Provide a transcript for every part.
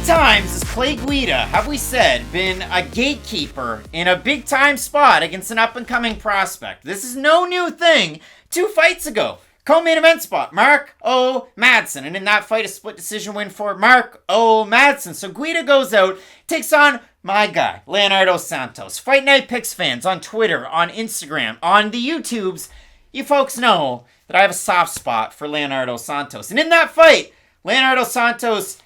times has Clay Guida, have we said, been a gatekeeper in a big-time spot against an up-and-coming prospect? This is no new thing. 2 fights ago, co-main event spot, Marc-O Madsen. And in that fight, a split decision win for Marc-O Madsen. So Guida goes out, takes on my guy, Leonardo Santos. Fight Night Picks fans on Twitter, on Instagram, on the YouTubes, you folks know that I have a soft spot for Leonardo Santos. And in that fight, Leonardo Santos,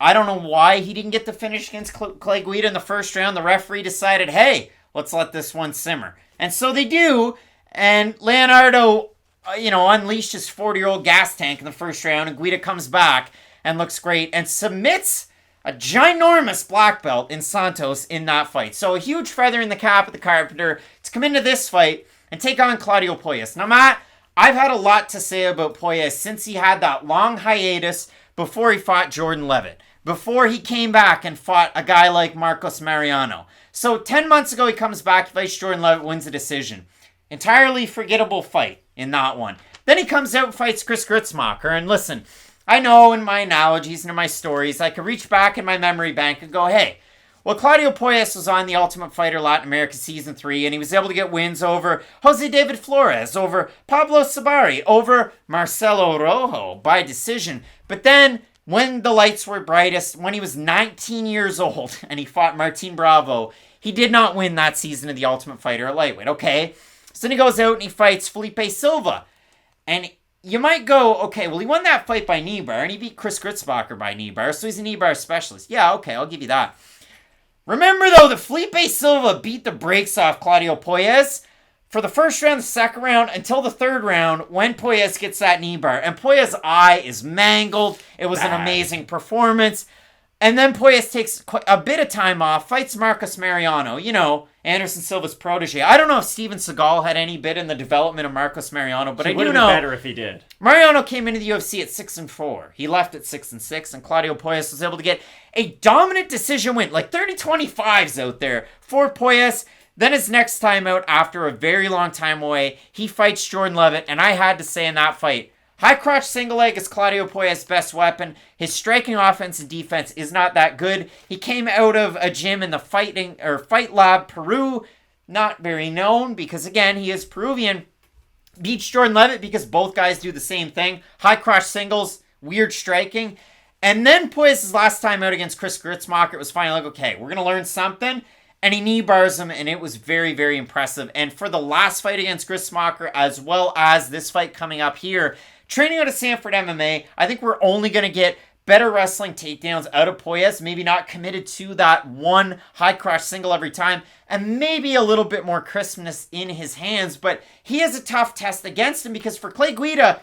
I don't know why he didn't get the finish against Clay Guida in the first round. The referee decided, hey, let's let this one simmer. And so they do. And Leonardo, unleashed his 40-year-old gas tank in the first round. And Guida comes back and looks great and submits a ginormous black belt in Santos in that fight. So a huge feather in the cap of the Carpenter to come into this fight and take on Claudio Puelles. Now, Matt, I've had a lot to say about Puelles since he had that long hiatus before he fought Jourdain Levitt, before he came back and fought a guy like Marcos Mariano. So 10 months ago, he comes back, fights Jourdain Levitt, wins a decision. Entirely forgettable fight in that one. Then he comes out and fights Chris Gruetzemacher. And listen, I know in my analogies and in my stories, I can reach back in my memory bank and go, hey, well, Claudio Puelles was on The Ultimate Fighter Latin America Season 3, and he was able to get wins over Jose David Flores, over Pablo Sabari, over Marcelo Rojo by decision. But then, when the lights were brightest, when he was 19 years old, and he fought Martin Bravo, he did not win that season of The Ultimate Fighter at lightweight, okay? So then he goes out and he fights Philipe Silva. And you might go, okay, well, he won that fight by knee bar, and he beat Chris Gruetzemacher by knee bar, so he's a knee bar specialist. Yeah, okay, I'll give you that. Remember, though, that Philipe Silva beat the brakes off Claudio Puelles for the first round, the second round, until the third round when Puelles gets that knee bar. And Puelles' eye is mangled. It was an amazing performance. And then Puelles takes a bit of time off, fights Marcos Mariano, Anderson Silva's protege. I don't know if Steven Seagal had any bit in the development of Marcos Mariano, but I do know. It would have been better if he did. Mariano came into the UFC at 6-4. He left at 6-6, and Claudio Puelles was able to get a dominant decision win, like 30-25s out there for Puelles. Then his next time out, after a very long time away, he fights Jourdain Levitt, and I had to say in that fight, high crotch single leg is Claudio Puelles' best weapon. His striking offense and defense is not that good. He came out of a gym in the Fight Lab, Peru, not very known because, again, he is Peruvian. Beats Jourdain Levitt because both guys do the same thing. High crotch singles, weird striking. And then Puelles' last time out against Chris Gruetzemacher, it was finally like, okay, we're going to learn something. And he knee bars him, and it was very, very impressive. And for the last fight against Gruetzemacher, as well as this fight coming up here, training out of Sanford MMA, I think we're only going to get better wrestling takedowns out of Puelles, maybe not committed to that one high crotch single every time, and maybe a little bit more crispness in his hands, but he has a tough test against him because for Clay Guida,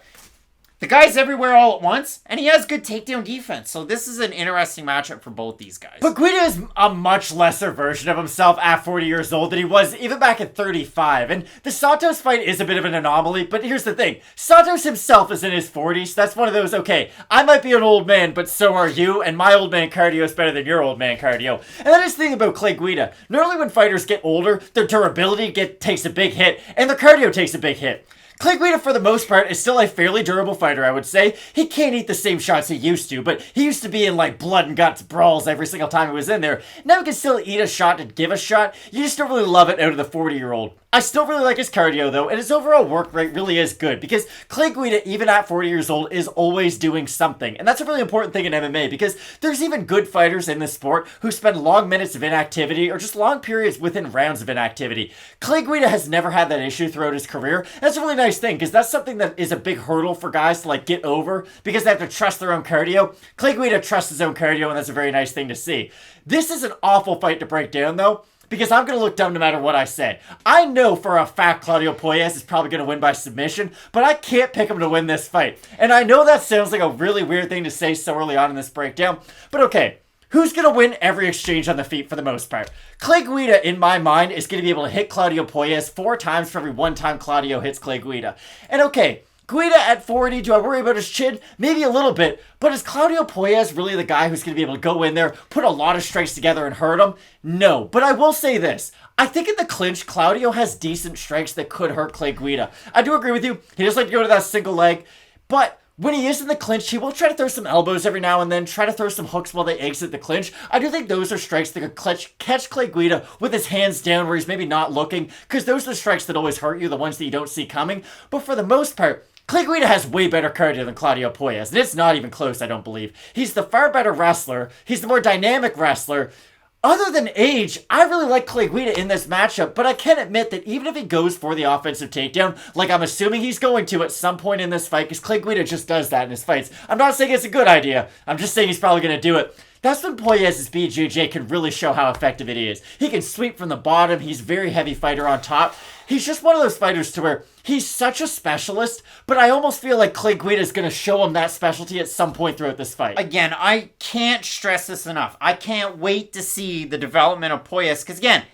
the guy's everywhere all at once, and he has good takedown defense. So this is an interesting matchup for both these guys. But Guida is a much lesser version of himself at 40 years old than he was even back at 35. And the Santos fight is a bit of an anomaly, but here's the thing. Santos himself is in his 40s. So that's one of those, okay, I might be an old man, but so are you, and my old man cardio is better than your old man cardio. And that is the thing about Clay Guida. Normally when fighters get older, their durability takes a big hit, and their cardio takes a big hit. Clay Guida, for the most part, is still a fairly durable fighter, I would say. He can't eat the same shots he used to, but he used to be in, blood and guts brawls every single time he was in there. Now he can still eat a shot and give a shot. You just don't really love it out of the 40-year-old. I still really like his cardio, though, and his overall work rate really is good, because Clay Guida, even at 40 years old, is always doing something. And that's a really important thing in MMA, because there's even good fighters in this sport who spend long minutes of inactivity, or just long periods within rounds of inactivity. Clay Guida has never had that issue throughout his career. That's a really nice thing, because that's something that is a big hurdle for guys to, get over, because they have to trust their own cardio. Clay Guida trusts his own cardio, and that's a very nice thing to see. This is an awful fight to break down, though, because I'm going to look dumb no matter what I say. I know for a fact Claudio Puelles is probably going to win by submission, but I can't pick him to win this fight. And I know that sounds like a really weird thing to say so early on in this breakdown, but okay. Who's going to win every exchange on the feet for the most part? Clay Guida, in my mind, is going to be able to hit Claudio Puelles 4 times for every 1 time Claudio hits Clay Guida. And okay, Guida at 40, do I worry about his chin? Maybe a little bit, but is Claudio Puelles really the guy who's going to be able to go in there, put a lot of strikes together and hurt him? No, but I will say this. I think in the clinch, Claudio has decent strikes that could hurt Clay Guida. I do agree with you. He just like to go to that single leg, but when he is in the clinch, he will try to throw some elbows every now and then, try to throw some hooks while they exit the clinch. I do think those are strikes that could catch Clay Guida with his hands down where he's maybe not looking, because those are the strikes that always hurt you, the ones that you don't see coming. But for the most part, Clay Guida has way better cardio than Claudio Puelles, and it's not even close, I don't believe. He's the far better wrestler. He's the more dynamic wrestler. Other than age, I really like Clay Guida in this matchup, but I can admit that even if he goes for the offensive takedown, like I'm assuming he's going to at some point in this fight, because Clay Guida just does that in his fights. I'm not saying it's a good idea. I'm just saying he's probably going to do it. That's when Puelles' BJJ can really show how effective it is. He can sweep from the bottom. He's a very heavy fighter on top. He's just one of those fighters to where he's such a specialist, but I almost feel like Clay Guida is going to show him that specialty at some point throughout this fight. Again, I can't stress this enough. I can't wait to see the development of Puelles, because again,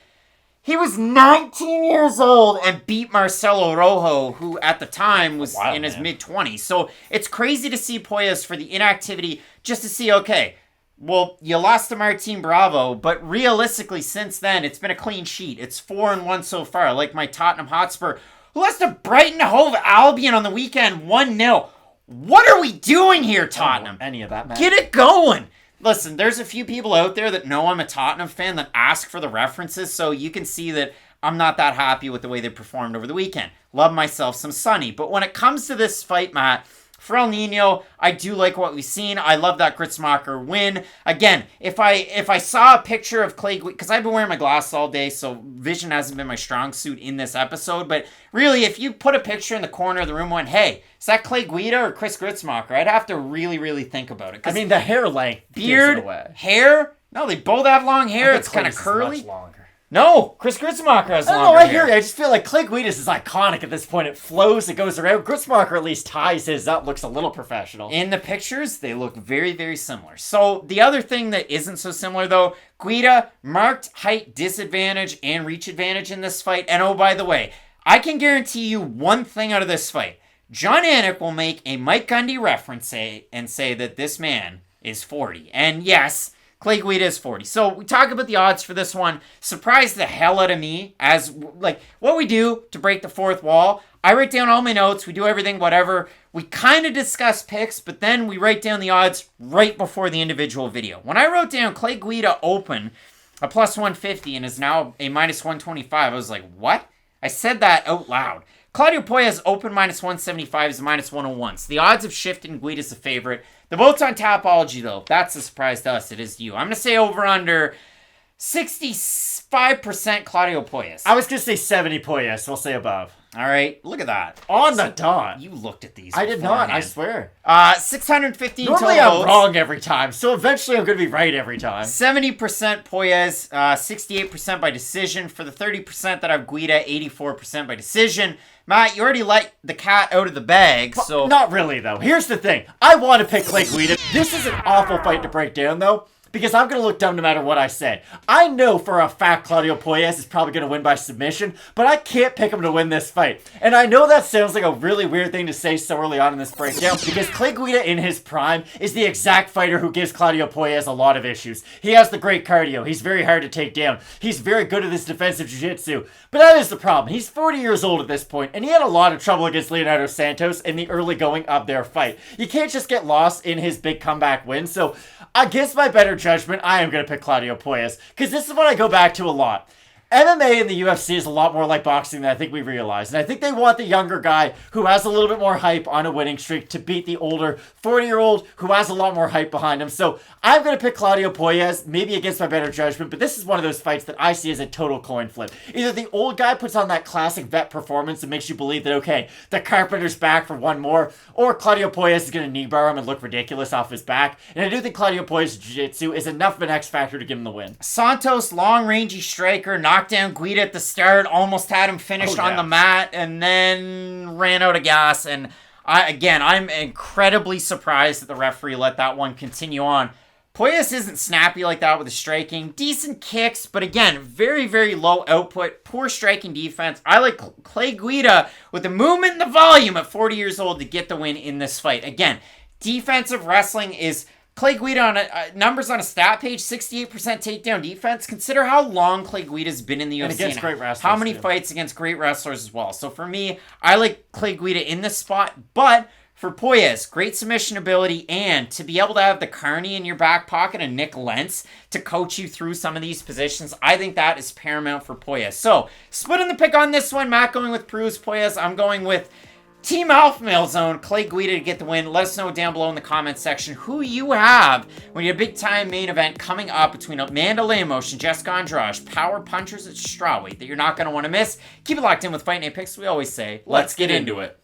he was 19 years old and beat Marcelo Rojo, who at the time was in his mid-20s. So it's crazy to see Puelles for the inactivity, just to see, okay, well, you lost to Martin Bravo, but realistically, since then, it's been a clean sheet. It's 4-1 so far, like my Tottenham Hotspur, who lost to Brighton Hove Albion on the weekend, 1-0. What are we doing here, Tottenham? Any of that, man. Get it going. Listen, there's a few people out there that know I'm a Tottenham fan that ask for the references, so you can see that I'm not that happy with the way they performed over the weekend. Love myself some Sonny. But when it comes to this fight, Matt, for El Nino, I do like what we've seen. I love that Gritzmacher win. Again, if I saw a picture of Clay Guida, because I've been wearing my glasses all day, so vision hasn't been my strong suit in this episode, but really, if you put a picture in the corner of the room and went, hey, is that Clay Guida or Chris Gritzmacher? I'd have to really, really think about it. I mean, the hair length. Beard, hair, no, they both have long hair. It's kind of curly. Much longer. No, Chris Gritzmacher has longer hair. I hear you. I just feel like Clay Guida's is iconic at this point. It flows, it goes around. Gritzmacher at least ties his up, looks a little professional. In the pictures, they look very, very similar. So the other thing that isn't so similar, though, Guida marked height disadvantage and reach advantage in this fight. And oh, by the way, I can guarantee you one thing out of this fight. John Anik will make a Mike Gundy reference and say that this man is 40. And yes, Clay Guida is 40. So we talk about the odds for this one. Surprised the hell out of me as, like, what we do to break the fourth wall. I write down all my notes. We do everything, whatever. We kind of discuss picks, but then we write down the odds right before the individual video. When I wrote down Clay Guida open a plus 150 and is now a minus 125, I was like, what? I said that out loud. Claudio Puelles open minus 175 is minus 101. So the odds have shifted and Guida's the favorite. The vote's on Tapology, though. That's a surprise to us. It is to you. I'm going to say over under 65% Claudio Puelles. I was going to say 70 Puelles, so I'll say above. All right. Look at that. On the dot. You looked at these I did not, I swear. 615 Normally total I'm wrong every time, so eventually I'm going to be right every time. 70% Puelles, 68% by decision. For the 30% that have Guida, 84% by decision. Matt, you already let the cat out of the bag, so... Not really, though. Here's the thing. I want to pick Clay Guida. This is an awful fight to break down, though, because I'm going to look dumb no matter what I say. I know for a fact Claudio Puelles is probably going to win by submission, but I can't pick him to win this fight. And I know that sounds like a really weird thing to say so early on in this breakdown, because Clay Guida in his prime is the exact fighter who gives Claudio Puelles a lot of issues. He has the great cardio. He's very hard to take down. He's very good at his defensive jiu-jitsu. But that is the problem. He's 40 years old at this point, and he had a lot of trouble against Leonardo Santos in the early going of their fight. You can't just get lost in his big comeback win, so against my better judgment, I am going to pick Claudio Puelles, because this is what I go back to a lot. MMA in the UFC is a lot more like boxing than I think we realize. And I think they want the younger guy who has a little bit more hype on a winning streak to beat the older 40-year-old who has a lot more hype behind him. So I'm going to pick Claudio Puelles, maybe against my better judgment, but this is one of those fights that I see as a total coin flip. Either the old guy puts on that classic vet performance and makes you believe that, okay, the Carpenter's back for one more, or Claudio Puelles is going to knee bar him and look ridiculous off his back. And I do think Claudio Puelles' jiu-jitsu is enough of an X factor to give him the win. Santos, long-rangey striker, knocked down Guida at the start, almost had him finished on the mat, and then ran out of gas. And I'm incredibly surprised that the referee let that one continue on. Puelles isn't snappy like that with his striking. Decent kicks, but again, very, very low output, poor striking defense. I like Clay Guida with the movement and the volume at 40 years old to get the win in this fight. Again, defensive wrestling is... Clay Guida on numbers on a stat page, 68% takedown defense. Consider how long Clay Guida's been in the UFC. And against great wrestlers. How many fights against great wrestlers as well. So for me, I like Clay Guida in this spot, but For Puelles, great submission ability, and to be able to have the Carney in your back pocket and Nick Lentz to coach you through some of these positions, I think that is paramount for Puelles. So, splitting the pick on this one, Matt going with Cruz Puelles. I'm going with Team Alpha Male Zone, Clay Guida to get the win. Let us know down below in the comments section who you have when you have a big-time main event coming up between Amanda Lemos and Jessica Andrade, power punchers at strawweight that you're not going to want to miss. Keep it locked in with Fight Night Picks. We always say, let's get into it.